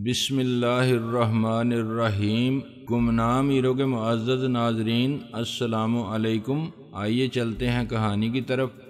بسم اللہ الرحمن الرحیم۔ گمنام ہیرو کے معزز ناظرین، السلام علیکم۔ آئیے چلتے ہیں کہانی کی طرف۔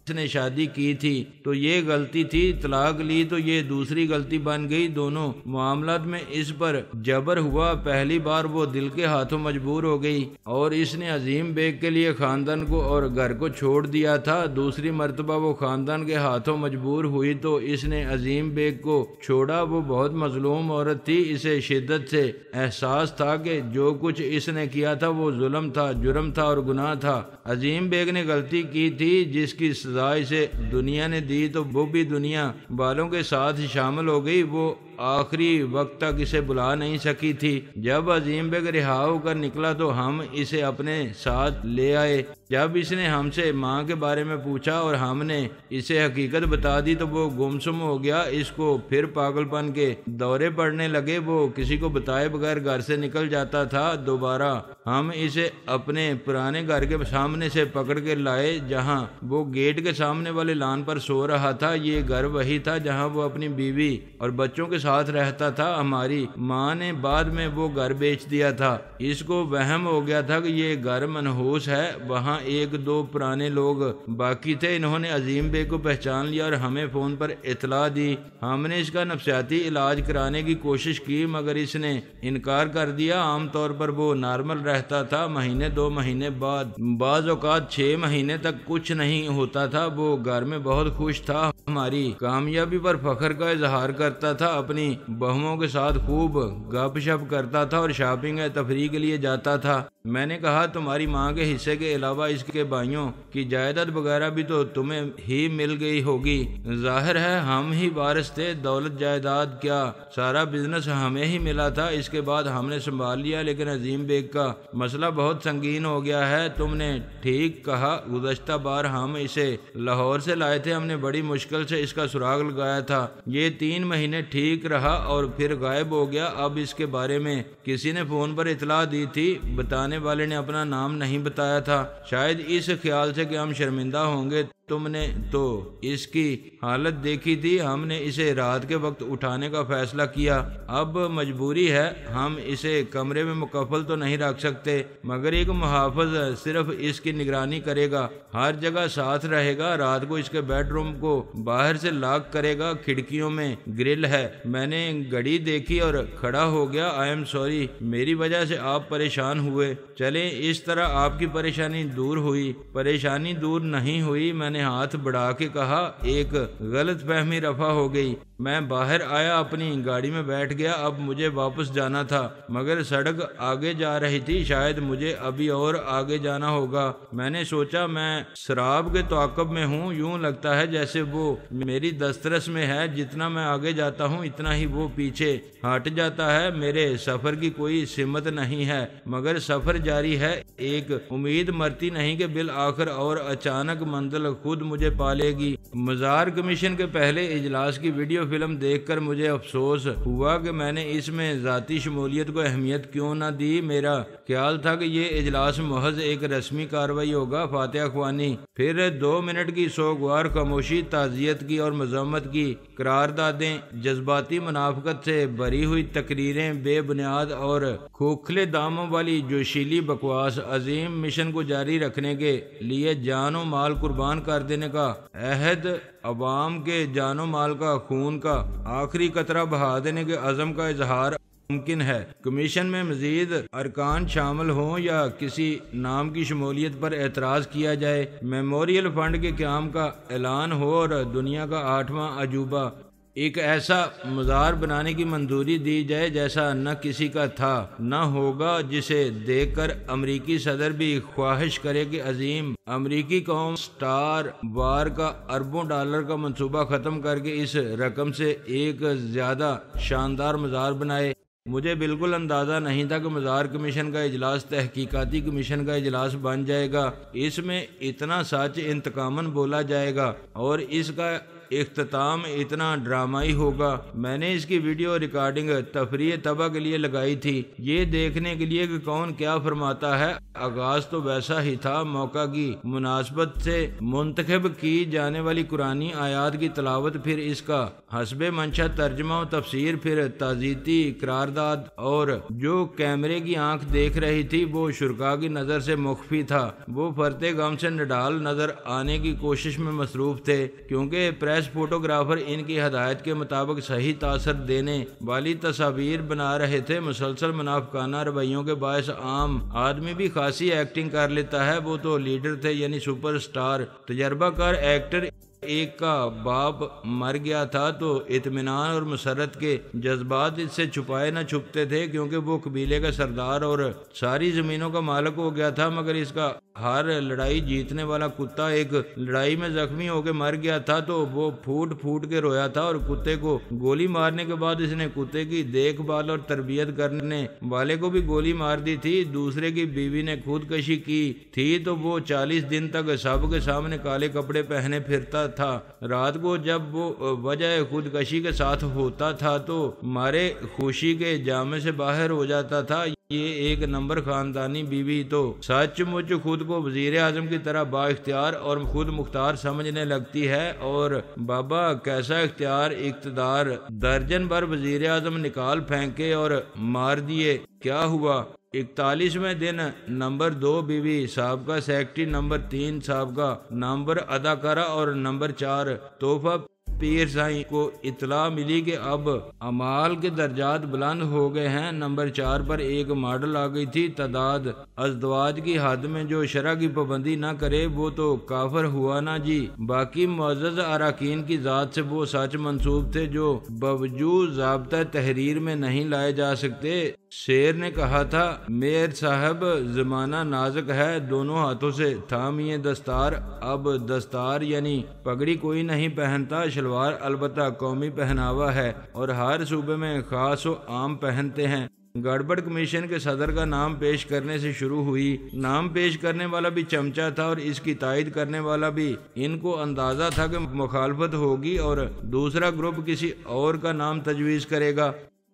اس نے شادی کی تھی تو یہ غلطی تھی، طلاق لی تو یہ دوسری غلطی بن گئی۔ دونوں معاملات میں اس پر جبر ہوا۔ پہلی بار وہ دل کے ہاتھوں مجبور ہو گئی اور اس نے عظیم بیگ کے لیے خاندان کو اور گھر کو چھوڑ دیا تھا۔ دوسری مرتبہ وہ خاندان کے ہاتھوں مجبور ہوئی تو اس نے عظیم بیگ کو چھوڑا۔ وہ بہت مظلوم عورت تھی، اسے شدت سے احساس تھا کہ جو کچھ اس نے کیا تھا وہ ظلم تھا، جرم تھا اور گناہ تھا۔ عظیم بیگ نے غلطی کی تھی جس کی سزا اسے دنیا نے دی تو وہ بھی دنیا والوں کے ساتھ شامل ہو گئی۔ وہ آخری وقت تک اسے بلا نہیں سکی تھی۔ جب عظیم بیگ رہا ہو کر نکلا تو ہم اسے اپنے ساتھ لے آئے۔ جب اس نے ہم سے ماں کے بارے میں پوچھا اور ہم نے اسے حقیقت بتا دی تو وہ گمسم ہو گیا۔ اس کو پھر پاگل پن کے دورے پڑنے لگے۔ وہ کسی کو بتائے بغیر گھر سے نکل جاتا تھا۔ دوبارہ ہم اسے اپنے پرانے گھر کے سامنے سے پکڑ کے لائے جہاں وہ گیٹ کے سامنے والے لان پر سو رہا تھا۔ یہ گھر وہی تھا جہاں وہ اپنی بیوی اور بچوں کے ساتھ رہتا تھا۔ ہماری ماں نے بعد میں وہ گھر بیچ دیا تھا۔ اس کو وہم ہو گیا تھا کہ یہ گھر منحوس ہے۔ وہاں ایک دو پرانے لوگ باقی تھے۔ انہوں نے عظیم بیگ کو پہچان لیا اور ہمیں فون پر اطلاع دی۔ ہم نے اس کا نفسیاتی علاج کرانے کی کوشش کی مگر اس نے انکار کر دیا۔ عام طور پر وہ نارمل رہتا تھا، مہینے دو مہینے بعد، بعض اوقات 6 مہینے تک کچھ نہیں ہوتا تھا۔ وہ گھر میں بہت خوش تھا، ہماری کامیابی پر فخر کا اظہار کرتا تھا، اپنی بہوؤں کے ساتھ خوب گپ شپ کرتا تھا اور شاپنگ یا تفریح کے لیے جاتا تھا۔ میں نے کہا تمہاری ماں کے حصے کے علاوہ اس کے بھائیوں کی جائیداد وغیرہ بھی تو تمہیں ہی مل گئی ہوگی۔ ظاہر ہے ہم ہی وارث تھے، دولت جائیداد کیا سارا بزنس ہمیں ہی ملا تھا۔ اس کے بعد ہم نے سنبھال لیا لیکن عظیم بیگ کا مسئلہ بہت سنگین ہو گیا ہے۔ تم نے ٹھیک کہا، گزشتہ بار ہم اسے لاہور سے لائے تھے، ہم نے بڑی مشکل سے اس کا سراغ لگایا تھا۔ یہ 3 مہینے ٹھیک رہا اور پھر غائب ہو گیا۔ اب اس کے بارے میں کسی نے فون پر اطلاع دی تھی، بتانے والے نے اپنا نام نہیں بتایا تھا، شاید اس خیال سے کہ ہم شرمندہ ہوں گے۔ تم نے تو اس کی حالت دیکھی تھی، ہم نے اسے رات کے وقت اٹھانے کا فیصلہ کیا۔ اب مجبوری ہے، ہم اسے کمرے میں مکفل تو نہیں رکھ سکتے مگر ایک محافظ صرف اس کی نگرانی کرے گا، ہر جگہ ساتھ رہے گا۔ رات کو اس کے بیڈ روم کو باہر سے لاک کرے گا، کھڑکیوں میں گرل ہے۔ میں نے گھڑی دیکھی اور کھڑا ہو گیا۔ آئی ایم سوری، میری وجہ سے آپ پریشان ہوئے۔ چلیں اس طرح آپ کی پریشانی دور ہوئی۔ پریشانی دور نہیں ہوئی، میں نے ہاتھ بڑھا کے کہا، ایک غلط فہمی رفع ہو گئی۔ میں باہر آیا، اپنی گاڑی میں بیٹھ گیا۔ اب مجھے واپس جانا تھا مگر سڑک آگے جا رہی تھی، شاید مجھے ابھی اور آگے جانا ہوگا۔ میں نے سوچا میں سراب کے تعاقب میں ہوں، یوں لگتا ہے جیسے وہ میری دسترس میں ہے، جتنا میں آگے جاتا ہوں اتنا ہی وہ پیچھے ہٹ جاتا ہے۔ میرے سفر کی کوئی سمت نہیں ہے مگر سفر جاری ہے۔ ایک امید مرتی نہیں کہ بالآخر اور اچانک منزل خود مجھے پالے گی۔ مزار کمیشن کے پہلے اجلاس کی ویڈیو فلم دیکھ کر مجھے افسوس ہوا کہ میں نے اس میں ذاتی شمولیت کو اہمیت کیوں نہ دی۔ میرا خیال تھا کہ یہ اجلاس محض ایک رسمی کارروائی ہوگا، فاتحہ خوانی، پھر 2 منٹ کی سوگوار خاموشی، تعزیت کی اور مذمت کی قراردادیں، جذباتی منافقت سے بھری ہوئی تقریریں، بے بنیاد اور کھوکھلے داموں والی جوشیلی بکواس۔ عظیم مشن کو جاری رکھنے کے لیے جان و مال قربان کر دینے کا عہد، عوام کے جان و مال کا، خون کا آخری قطرہ بہا دینے کے عزم کا اظہار ممکن ہے۔ کمیشن میں مزید ارکان شامل ہوں یا کسی نام کی شمولیت پر اعتراض کیا جائے، میموریل فنڈ کے قیام کا اعلان ہو اور دنیا کا 8واں عجوبہ ایک ایسا مزار بنانے کی منظوری دی جائے جیسا نہ کسی کا تھا نہ ہوگا، جسے دیکھ کر امریکی صدر بھی خواہش کرے کہ عظیم امریکی قوم سٹار وار کا اربوں ڈالر کا منصوبہ ختم کر کے اس رقم سے ایک زیادہ شاندار مزار بنائے۔ مجھے بالکل اندازہ نہیں تھا کہ مزار کمیشن کا اجلاس تحقیقاتی کمیشن کا اجلاس بن جائے گا۔ اس میں اتنا سچ انتقاماً بولا جائے گا اور اس کا اختتام اتنا ڈرامائی ہوگا۔ میں نے اس کی ویڈیو ریکارڈنگ تفریح طبع کے لیے لگائی تھی، یہ دیکھنے کے لیے کہ کون کیا فرماتا ہے۔ آغاز تو ویسا ہی تھا۔ موقع کی مناسبت سے منتخب کی جانے والی قرآنی آیات کی تلاوت، پھر اس کا حسب منشا ترجمہ و تفسیر، پھر تعزیتی قرارداد، اور جو کیمرے کی آنکھ دیکھ رہی تھی وہ شرکاء کی نظر سے مخفی تھا۔ وہ فرتے غم سے نڈال نظر آنے کی کوشش میں مصروف تھے، کیونکہ پریس فوٹوگرافر ان کی ہدایت کے مطابق صحیح تاثر دینے والی تصاویر بنا رہے تھے۔ مسلسل منافقانہ رویوں کے باعث عام آدمی بھی خاصی ایکٹنگ کر لیتا ہے۔ وہ تو لیڈر تھے، یعنی سپر سٹار، تجربہ کار ایکٹر۔ ایک کا باپ مر گیا تھا تو اطمینان اور مسرت کے جذبات اس سے چھپائے نہ چھپتے تھے، کیونکہ وہ قبیلے کا سردار اور ساری زمینوں کا مالک ہو گیا تھا، مگر اس کا ہر لڑائی جیتنے والا کتا ایک لڑائی میں زخمی ہو کے مر گیا تھا تو وہ پھوٹ پھوٹ کے رویا تھا، اور کتے کو گولی مارنے کے بعد اس نے کتے کی دیکھ بھال اور تربیت کرنے والے کو بھی گولی مار دی تھی۔ دوسرے کی بیوی نے خودکشی کی تھی تو وہ 40 دن تک سب کے سامنے کالے کپڑے پہنے پھرتا تھا۔ رات کو جب وہ وجہ خودکشی کے ساتھ ہوتا تھا تو مارے خوشی کے جامے سے باہر ہو جاتا تھا۔ یہ ایک نمبر خاندانی بیوی تو سچ مچ خود کو وزیر اعظم کی طرح با اختیار اور خود مختار سمجھنے لگتی ہے، اور بابا کیسا اختیار اقتدار، درجن بھر وزیر اعظم نکال پھینکے اور مار دیے۔ کیا ہوا؟ 41ویں دن نمبر 2 بیوی، سابقہ سیکرٹری، نمبر 3 سابقہ نمبر اداکارہ اور نمبر 4 تحفہ پیر سائی کو اطلاع ملی کہ اب اعمال کے درجات بلند ہو گئے ہیں۔ نمبر 4 پر ایک ماڈل آ گئی تھی۔ تعداد ازدواج کی حد میں جو شرع کی پابندی نہ کرے وہ تو کافر ہوا نا جی۔ باقی معزز اراکین کی ذات سے وہ سچ منسوب تھے جو باوجود ضابطہ تحریر میں نہیں لائے جا سکتے۔ شیر نے کہا تھا، میر صاحب زمانہ نازک ہے، دونوں ہاتھوں سے تھامیے دستار۔ اب دستار یعنی پگڑی کوئی نہیں پہنتا، شلوار البتہ قومی پہناوا ہے اور ہر صوبے میں خاص و عام پہنتے ہیں۔ گڑبڑ کمیشن کے صدر کا نام پیش کرنے سے شروع ہوئی۔ نام پیش کرنے والا بھی چمچہ تھا اور اس کی تائید کرنے والا بھی۔ ان کو اندازہ تھا کہ مخالفت ہوگی اور دوسرا گروپ کسی اور کا نام تجویز کرے گا۔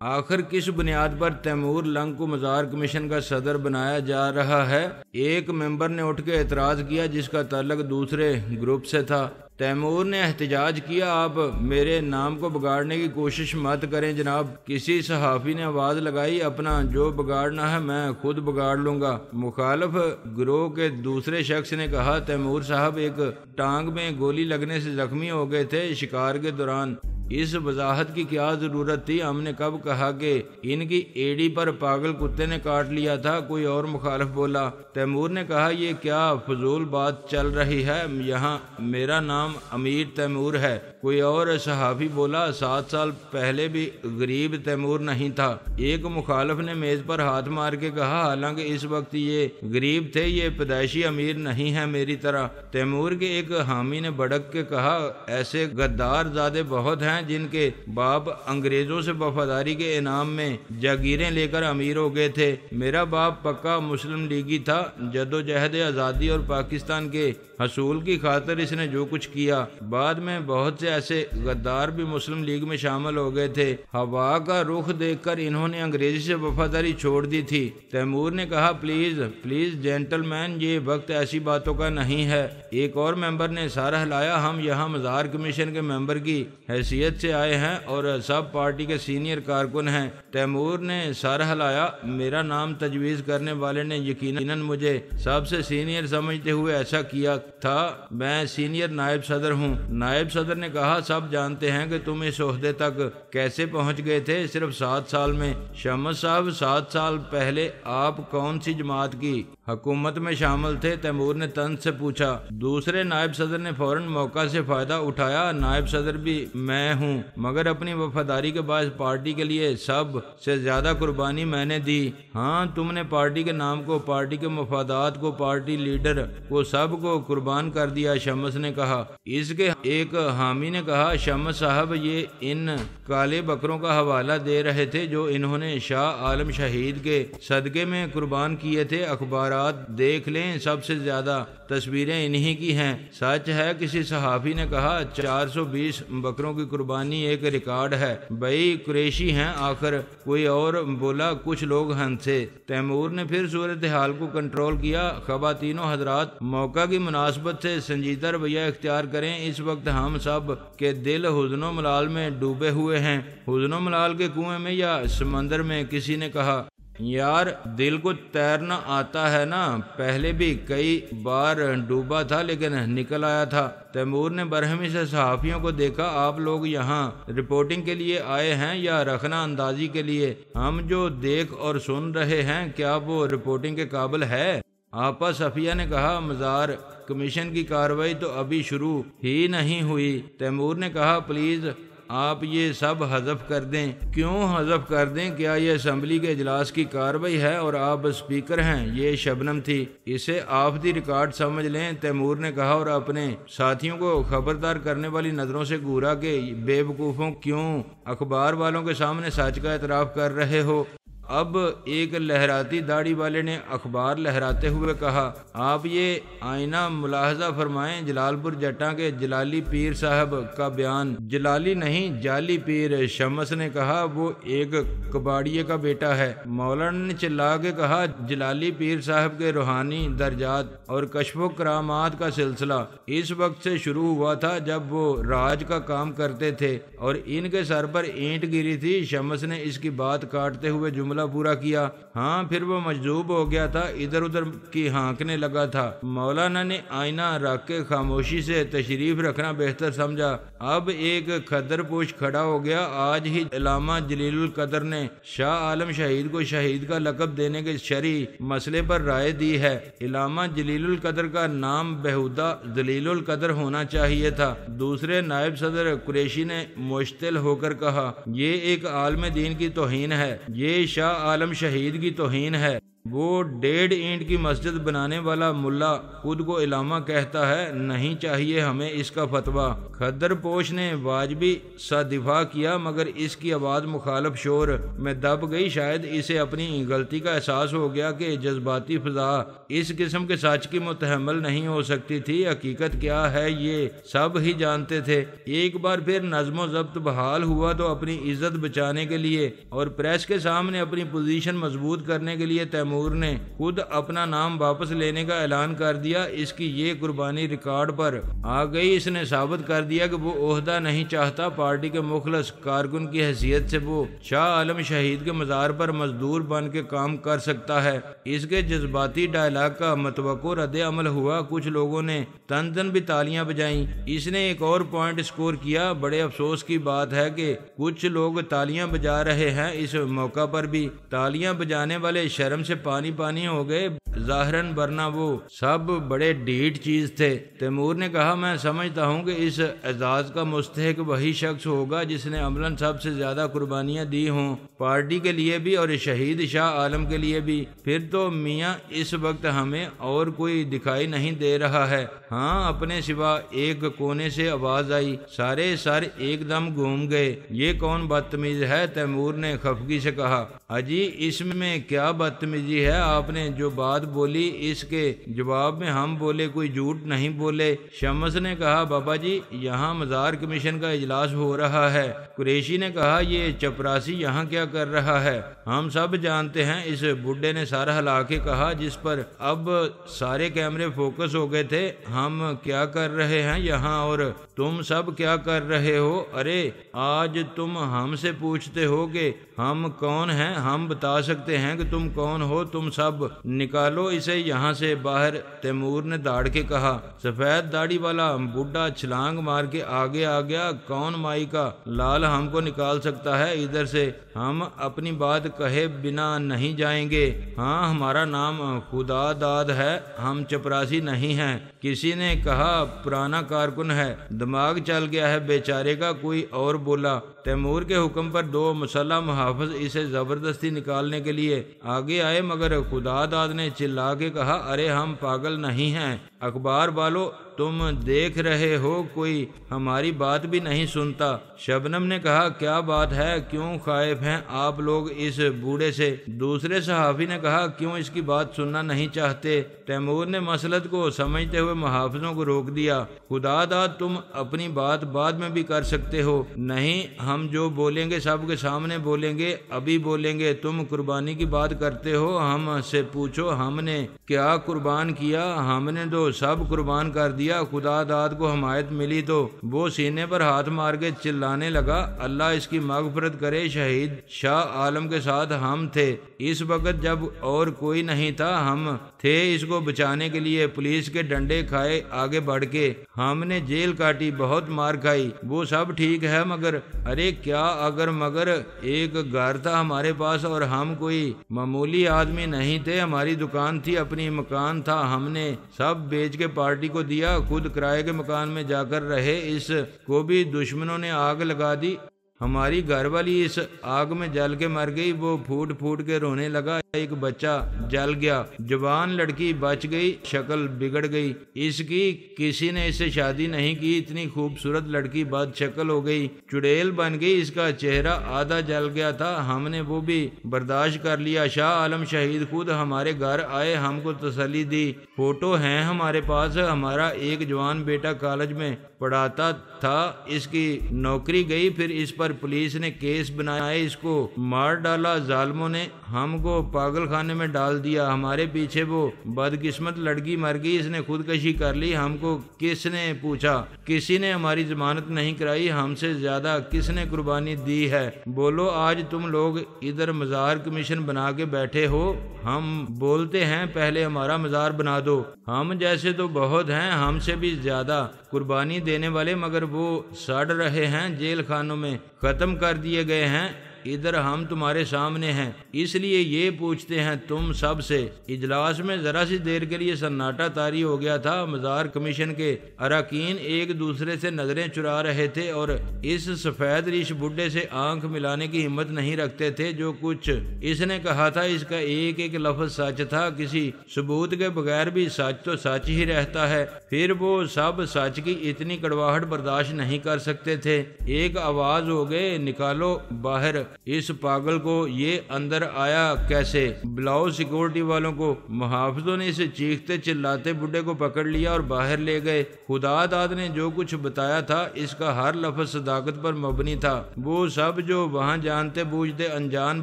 آخر کس بنیاد پر تیمور لنگ کو مزار کمیشن کا صدر بنایا جا رہا ہے؟ ایک ممبر نے اٹھ کے اعتراض کیا جس کا تعلق دوسرے گروپ سے تھا۔ تیمور نے احتجاج کیا، آپ میرے نام کو بگاڑنے کی کوشش مت کریں جناب۔ کسی صحافی نے آواز لگائی، اپنا جو بگاڑنا ہے میں خود بگاڑ لوں گا۔ مخالف گروہ کے دوسرے شخص نے کہا، تیمور صاحب ایک ٹانگ میں گولی لگنے سے زخمی ہو گئے تھے شکار کے دوران۔ اس وضاحت کی کیا ضرورت تھی؟ ہم نے کب کہا کہ ان کی ایڑی پر پاگل کتے نے کاٹ لیا تھا؟ کوئی اور مخالف بولا۔ تیمور نے کہا، یہ کیا فضول بات چل رہی ہے، یہاں میرا نام امیر تیمور ہے۔ کوئی اور صحافی بولا، 7 سال پہلے بھی غریب تیمور نہیں تھا۔ ایک مخالف نے میز پر ہاتھ مار کے کہا، حالانکہ اس وقت یہ غریب تھے، یہ پیدائشی امیر نہیں ہے میری طرح۔ تیمور کے ایک حامی نے بھڑک کے کہا، ایسے غدار زادے بہت ہیں جن کے باپ انگریزوں سے وفاداری کے انعام میں جاگیریں لے کر امیر ہو گئے تھے۔ میرا باپ پکا مسلم لیگی تھا، جدوجہد آزادی اور پاکستان کے حصول کی خاطر اس نے جو کچھ کیا۔ بعد میں بہت سے ایسے غدار بھی مسلم لیگ میں شامل ہو گئے تھے۔ ہوا کا رخ دیکھ کر انہوں نے انگریزی سے وفاداری چھوڑ دی تھی۔ تیمور نے کہا، پلیز جینٹل مین، یہ وقت ایسی باتوں کا نہیں ہے۔ ایک اور ممبر نے سر ہلایا، ہم یہاں مزار کمیشن کے ممبر کی حیثیت سے آئے ہیں اور سب پارٹی کے سینئر کارکن ہیں۔ تیمور نے سر ہلایا، میرا نام تجویز کرنے والے نے یقیناً مجھے سب سے سینئر سمجھتے ہوئے ایسا کیا تھا۔ میں سینئر نائب صدر ہوں۔ نائب صدر نے کہا، سب جانتے ہیں کہ تم اس عہدے تک کیسے پہنچ گئے تھے، صرف 7 سال میں۔ شمس صاحب، 7 سال پہلے آپ کون سی جماعت کی حکومت میں شامل تھے؟ تیمور نے طنز سے پوچھا۔ دوسرے نائب صدر نے فوراً موقع سے فائدہ اٹھایا، نائب صدر بھی میں ہوں، مگر اپنی وفاداری کے باعث پارٹی کے لیے سب سے زیادہ قربانی میں نے دی۔ ہاں، تم نے پارٹی کے نام کو، پارٹی کے مفادات کو، پارٹی لیڈر کو، سب کو قربان کر دیا، شمس نے کہا۔ اس کے ایک حامی نے کہا، شمس صاحب یہ ان کالے بکروں کا حوالہ دے رہے تھے جو انہوں نے شاہ عالم شہید کے صدقے میں قربان کیے تھے، اخبارات دیکھ لیں، سب سے زیادہ تصویریں انہی کی ہیں۔ سچ ہے، کسی صحافی نے کہا 420 بکروں کی قربانی ایک ریکارڈ ہے۔ بھائی قریشی ہیں آخر، کوئی اور بولا، کچھ لوگ ہنسے۔ تیمور نے پھر صورتحال کو کنٹرول کیا۔ خواتینوں حضرات، موقع کی مناسبت سے سنجیدہ رویہ اختیار کریں۔ اس وقت ہم سب کے دل حزن و ملال میں ڈوبے ہوئے ہیں۔ حزن و ملال کے کنویں میں یا سمندر میں؟ کسی نے کہا یار دل کو تیرنا آتا ہے نا، پہلے بھی کئی بار ڈوبا تھا لیکن نکل آیا تھا۔ تیمور نے برہمی سے صحافیوں کو دیکھا، آپ لوگ یہاں رپورٹنگ کے لیے آئے ہیں یا رخنہ اندازی کے لیے؟ ہم جو دیکھ اور سن رہے ہیں کیا وہ رپورٹنگ کے قابل ہے؟ آپا صفیہ نے کہا مزار کمیشن کی کارروائی تو ابھی شروع ہی نہیں ہوئی۔ تیمور نے کہا پلیز آپ یہ سب حذف کر دیں۔ کیوں حذف کر دیں؟ کیا یہ اسمبلی کے اجلاس کی کارروائی ہے اور آپ اسپیکر ہیں؟ یہ شبنم تھی، اسے آف دی ریکارڈ سمجھ لیں، تیمور نے کہا اور اپنے ساتھیوں کو خبردار کرنے والی نظروں سے گھورا کہ بے وقوفوں، کیوں اخبار والوں کے سامنے سچ کا اعتراف کر رہے ہو؟ اب ایک لہراتی داڑھی والے نے اخبار لہراتے ہوئے کہا آپ یہ آئینہ ملاحظہ فرمائیں، جلال پور جٹاں کے جلالی پیر صاحب کا بیان۔ جلالی نہیں، جعلی پیر، شمس نے کہا، وہ ایک کباڑیے کا بیٹا ہے۔ مولانا نے چلا کے کہا جلالی پیر صاحب کے روحانی درجات اور کشف و کرامات کا سلسلہ اس وقت سے شروع ہوا تھا جب وہ راج کا کام کرتے تھے اور ان کے سر پر اینٹ گری تھی۔ شمس نے اس کی بات کاٹتے ہوئے جملہ پورا کیا۔ ہاں پھر وہ مجذوب ہو گیا تھا، ادھر ادھر کی ہانکنے لگا تھا۔ مولانا نے آئینہ رکھ کے خاموشی سے تشریف رکھنا بہتر سمجھا۔ اب ایک خدر پوش کھڑا ہو گیا۔ آج ہی علامہ جلیل القدر نے شاہ عالم شہید کو شہید کا لقب دینے کے شرعی مسئلے پر رائے دی ہے۔ علامہ جلیل القدر کا نام بہودہ ذلیل القدر ہونا چاہیے تھا۔ دوسرے نائب صدر قریشی نے مشتعل ہو کر کہا یہ ایک عالم دین کی توہین ہے، یہ شاہ عالم شہید کی توہین ہے۔ وہ 1.5 اینٹ کی مسجد بنانے والا ملا خود کو علامہ کہتا ہے، نہیں چاہیے ہمیں اس کا فتویٰ۔ خدر پوش نے واجبی سا دفاع کیا مگر اس کی آواز مخالف شور میں دب گئی۔ شاید اسے اپنی غلطی کا احساس ہو گیا کہ جذباتی فضا اس قسم کے سچ کی متحمل نہیں ہو سکتی تھی۔ حقیقت کیا ہے یہ سب ہی جانتے تھے۔ ایک بار پھر نظم و ضبط بحال ہوا تو اپنی عزت بچانے کے لیے اور پریس کے سامنے اپنی پوزیشن مضبوط کرنے کے لیے تیمور نے خود اپنا نام واپس لینے کا اعلان کر دیا۔ اس کی یہ قربانی ریکارڈ پر آ گئی۔ اس نے ثابت کر دیا کہ وہ عہدہ نہیں چاہتا، پارٹی کے مخلص کارکن کی حیثیت سے وہ شاہ عالم شہید کے مزار پر مزدور بن کے کام کر سکتا ہے۔ اس کے جذباتی ڈائلاگ کا متوقع رد عمل ہوا۔ کچھ لوگوں نے تن تن بھی تالیاں بجائیں۔ اس نے ایک اور پوائنٹ سکور کیا۔ بڑے افسوس کی بات ہے کہ کچھ لوگ تالیاں بجا رہے ہیں۔ اس موقع پر بھی تالیاں بجانے والے شرم سے پانی پانی ہو گئے، ظاہراً، ورنہ وہ سب بڑے ڈھیٹ چیز تھے۔ تیمور نے کہا میں سمجھتا ہوں کہ اس اعزاز کا مستحق وہی شخص ہوگا جس نے عملاً سب سے زیادہ قربانیاں دی ہوں، پارٹی کے لیے بھی اور شہید شاہ عالم کے لیے بھی۔ پھر تو میاں اس وقت ہمیں اور کوئی دکھائی نہیں دے رہا ہے۔ ہاں، اپنے سوا ایک کونے سے آواز آئی، سارے سر ایک دم گھوم گئے۔ یہ کون بدتمیز ہے؟ تیمور نے خفگی سے کہا۔ اجی اس میں کیا بدتمیزی ہے؟ آپ نے جو بات بولی اس کے جواب میں ہم بولے، کوئی جھوٹ نہیں بولے۔ شمس نے کہا بابا جی یہاں مزار کمیشن کا اجلاس ہو رہا ہے۔ قریشی نے کہا یہ چپراسی یہاں کیا کر رہا ہے؟ ہم سب جانتے ہیں، اس بڈھے نے سر ہلا کے کہا جس پر اب سارے کیمرے فوکس ہو گئے تھے، ہم کیا کر رہے ہیں یہاں اور تم سب کیا کر رہے ہو؟ ارے آج تم ہم سے پوچھتے ہو کہ ہم کون ہیں؟ ہم بتا سکتے ہیں کہ تم کون ہو۔ تم سب نکالو اسے یہاں سے باہر، تیمور نے داڑ کے کہا۔ سفید داڑھی والا بڈھا چھلانگ مار کے آگے آ گیا۔ کون مائی کا لال ہم کو نکال سکتا ہے ادھر سے؟ ہم اپنی بات کہے بنا نہیں جائیں گے۔ ہاں ہمارا نام خدا داد ہے، ہم چپراسی نہیں ہیں۔ کسی نے کہا پرانا کارکن ہے، دماغ چل گیا ہے بیچارے کا۔ کوئی اور بولا تیمور کے حکم پر 2 مسلح محافظ اسے زبردستی نکالنے کے لیے آگے آئے، مگر خداداد نے چلا کے کہا، ارے ہم پاگل نہیں ہیں، اخبار والو تم دیکھ رہے ہو کوئی ہماری بات بھی نہیں سنتا۔ شبنم نے کہا، کیا بات ہے، کیوں خائف ہیں آپ لوگ اس بوڑھے سے؟ دوسرے صحافی نے کہا، کیوں اس کی بات سننا نہیں چاہتے؟ تیمور نے مسلط کو سمجھتے ہوئے محافظوں کو روک دیا، خداداد تم اپنی بات بعد میں بھی کر سکتے ہو، نہیں ہم جو بولیں گے سب کے سامنے بولیں گے، ابھی بولیں گے۔ تم قربانی کی بات کرتے ہو، ہم سے پوچھو ہم نے کیا قربان کیا؟ ہم نے تو سب قربان کر دیا۔ خداداد کو حمایت ملی تو وہ سینے پر ہاتھ مار کے چلانے لگا، اللہ اس کی مغفرت کرے، شہید شاہ عالم کے ساتھ ہم تھے، اس وقت جب اور کوئی نہیں تھا ہم تھے اس کو بچانے کے لیے، پولیس کے ڈنڈے کھائے آگے بڑھ کے، ہم نے جیل کاٹی، بہت مار کھائی، وہ سب ٹھیک ہے، مگر ارے کیا اگر مگر ایک گھر تھا ہمارے پاس اور ہم کوئی معمولی آدمی نہیں تھے، ہماری دکان تھی، اپنی مکان تھا، ہم نے سب بیچ کے پارٹی کو دیا، خود کرائے کے مکان میں جا کر رہے، اس کو بھی دشمنوں نے آگ لگا دی، ہماری گھر والی اس آگ میں جل کے مر گئی، وہ پھوٹ پھوٹ کے رونے لگا، ایک بچہ جل گیا، جوان لڑکی بچ گئی، شکل بگڑ گئی اس کی، کسی نے اس سے شادی نہیں کی، اتنی خوبصورت لڑکی بد شکل ہو گئی، چڑیل بن گئی، اس کا چہرہ آدھا جل گیا تھا، ہم نے وہ بھی برداشت کر لیا، شاہ عالم شہید خود ہمارے گھر آئے، ہم کو تسلی دی، فوٹو ہیں ہمارے پاس، ہمارا ایک جوان بیٹا کالج میں پڑھاتا تھا، اس کی نوکری گئی، پھر اس پر پولیس نے کیس بنایا، اس کو مار ڈالا، ظالموں نے ہم کو پاگل خانے میں ڈال دیا، ہمارے پیچھے وہ بدقسمت لڑکی مر گئی، اس نے خودکشی کر لی، ہم کو کس نے پوچھا، کسی نے ہماری ضمانت نہیں کرائی، ہم سے زیادہ کس نے قربانی دی ہے، بولو آج تم لوگ ادھر مزار کمیشن بنا کے بیٹھے ہو، ہم بولتے ہیں پہلے ہمارا مزار بنا دو، ہم جیسے تو بہت ہیں، ہم سے بھی زیادہ قربانی دینے والے، مگر وہ سڑ رہے ہیں، جیل خانوں میں ختم کر دیے گئے ہیں، ادھر ہم تمہارے سامنے ہیں، اس لیے یہ پوچھتے ہیں تم سب سے۔ اجلاس میں ذرا سی دیر کے لیے سناٹا طاری ہو گیا تھا، مزار کمیشن کے اراکین ایک دوسرے سے نظریں چرا رہے تھے اور اس سفید ریش بڈھے سے آنکھ ملانے کی ہمت نہیں رکھتے تھے، جو کچھ اس نے کہا تھا اس کا ایک ایک لفظ سچ تھا، کسی ثبوت کے بغیر بھی سچ تو سچ ہی رہتا ہے، پھر وہ سب سچ کی اتنی کڑواہٹ برداشت نہیں کر سکتے تھے، ایک آواز ہو گئے، نکالو باہر اس پاگل کو، یہ اندر آیا کیسے؟ بلاؤ سیکورٹی والوں کو۔ محافظوں نے اسے چیختے چلاتے بڈھے کو پکڑ لیا اور باہر لے گئے۔ خداداد نے جو کچھ بتایا تھا اس کا ہر لفظ صداقت پر مبنی تھا، وہ سب جو وہاں جانتے بوجھتے انجان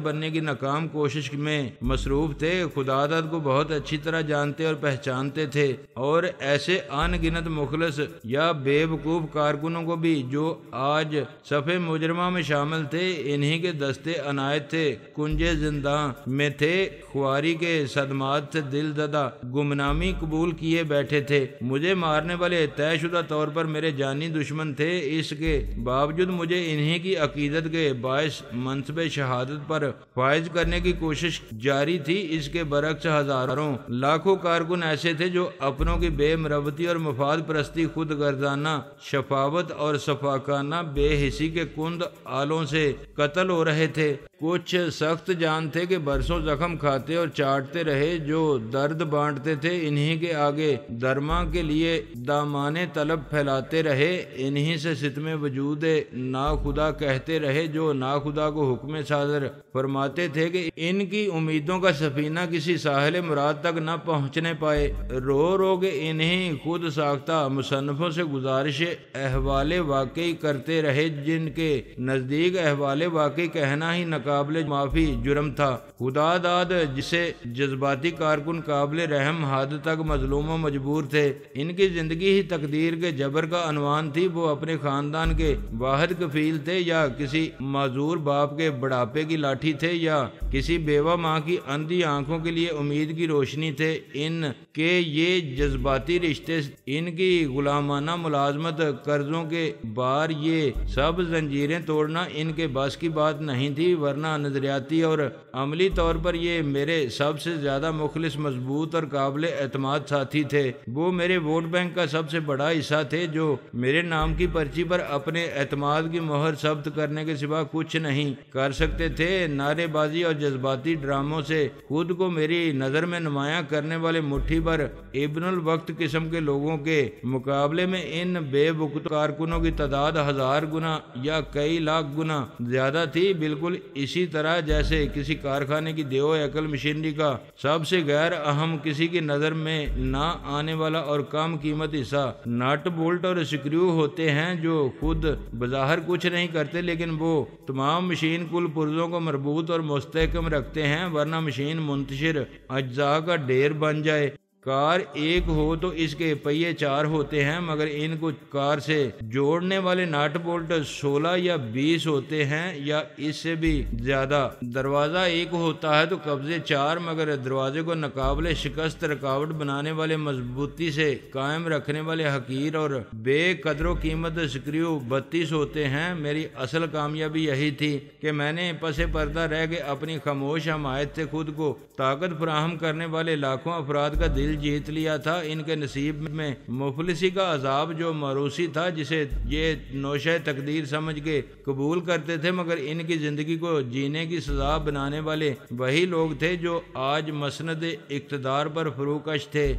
بننے کی ناکام کوشش میں مصروف تھے خداداد کو بہت اچھی طرح جانتے اور پہچانتے تھے، اور ایسے ان گنت مخلص یا بے وقوف کارکنوں کو بھی جو آج صف مجرمہ میں شامل تھے، انہی کے دستے عنایت تھے، کنجے زنداں میں تھے، خواری کے صدمات سے دل زدہ گمنامی قبول کیے بیٹھے تھے، مجھے مارنے والے طے شدہ طور پر میرے جانی دشمن تھے، اس کے باوجود مجھے انہی کی عقیدت کے باعث منصب شہادت پر فائز کرنے کی کوشش جاری تھی، اس کے برعکس ہزاروں لاکھوں کارکن ایسے تھے جو اپنوں کی بے مروتی اور مفاد پرستی، خود گردانہ شفاوت اور شفاقانہ بے حسی کے کند آلوں سے قتل ہو رہے تھے، کچھ سخت جان تھے کہ برسوں زخم کھاتے اور چاٹتے رہے، جو درد بانٹتے تھے انہی کے آگے درما کے لیے دامانے طلب پھیلاتے رہے، انہی سے ستم وجود ناخدا کہتے رہے، جو ناخدا کو حکم صادر فرماتے تھے کہ ان کی امیدوں کا سفینہ کسی ساحل مراد تک نہ پہنچنے پائے، رو رو کے انہی خود ساختہ مصنفوں سے گزارش احوال واقعی کرتے رہے، جن کے نزدیک احوال واقعی کہنا ہی ناقابل معافی جرم تھا۔ خداداد جسے جذباتی کارکن قابل رحم حد تک مظلوم و مجبور تھے، ان کی زندگی ہی تقدیر کے جبر کا عنوان تھی، وہ اپنے خاندان کے واحد کفیل تھے، یا کسی معذور باپ کے بڑھاپے کی لاٹھی تھے، یا کسی بیوہ ماں کی اندھی آنکھوں کے لیے امید کی روشنی تھے، ان کے یہ جذباتی رشتے، ان کی غلامانہ ملازمت، قرضوں کے بار، یہ سب زنجیریں توڑنا ان کے بس کی بات نہیں تھی، ورنہ ورنہ نظریاتی اور عملی طور پر یہ میرے سب سے زیادہ مخلص، مضبوط اور قابل اعتماد ساتھی تھے۔ وہ میرے ووٹ بینک کا سب سے بڑا حصہ تھے، جو میرے نام کی پرچی پر اپنے اعتماد کی مہر ثبت کرنے کے سوا کچھ نہیں کر سکتے تھے۔ نعرے بازی اور جذباتی ڈراموں سے خود کو میری نظر میں نمایاں کرنے والے مٹھی بھر ابن الوقت قسم کے لوگوں کے مقابلے میں ان بے وقت کارکنوں کی تعداد 1000 گنا یا کئی لاکھ گنا زیادہ تھی، بالکل اسی طرح جیسے کسی کارخانے کی دیو ایکل مشینری کا سب سے غیر اہم، کسی کی نظر میں نہ آنے والا اور کم قیمت حصہ نٹ بولٹ اور سکریو ہوتے ہیں، جو خود بظاہر کچھ نہیں کرتے لیکن وہ تمام مشین کل پرزوں کو مربوط اور مستحکم رکھتے ہیں، ورنہ مشین منتشر اجزاء کا ڈھیر بن جائے۔ کار ایک ہو تو اس کے پہیے 4 ہوتے ہیں، مگر ان کو کار سے جوڑنے والے نٹ بولٹ 16 یا 20 ہوتے ہیں یا اس سے بھی زیادہ۔ دروازہ ایک ہوتا ہے تو قبضے 4، مگر دروازے کو ناقابل شکست رکاوٹ بنانے والے، مضبوطی سے قائم رکھنے والے حقیر اور بے قدر و قیمت سکریو 32 ہوتے ہیں۔ میری اصل کامیابی یہی تھی کہ میں نے پس پردہ رہ کے اپنی خاموش حمایت سے خود کو طاقت فراہم کرنے والے لاکھوں افراد کا دل جیت لیا تھا۔ ان کے نصیب میں مفلسی کا عذاب جو موروثی تھا، جسے یہ نوشہ تقدیر سمجھ کے قبول کرتے تھے، مگر ان کی زندگی کو جینے کی سزا بنانے والے وہی لوگ تھے جو آج مسند اقتدار پر فروکش تھے۔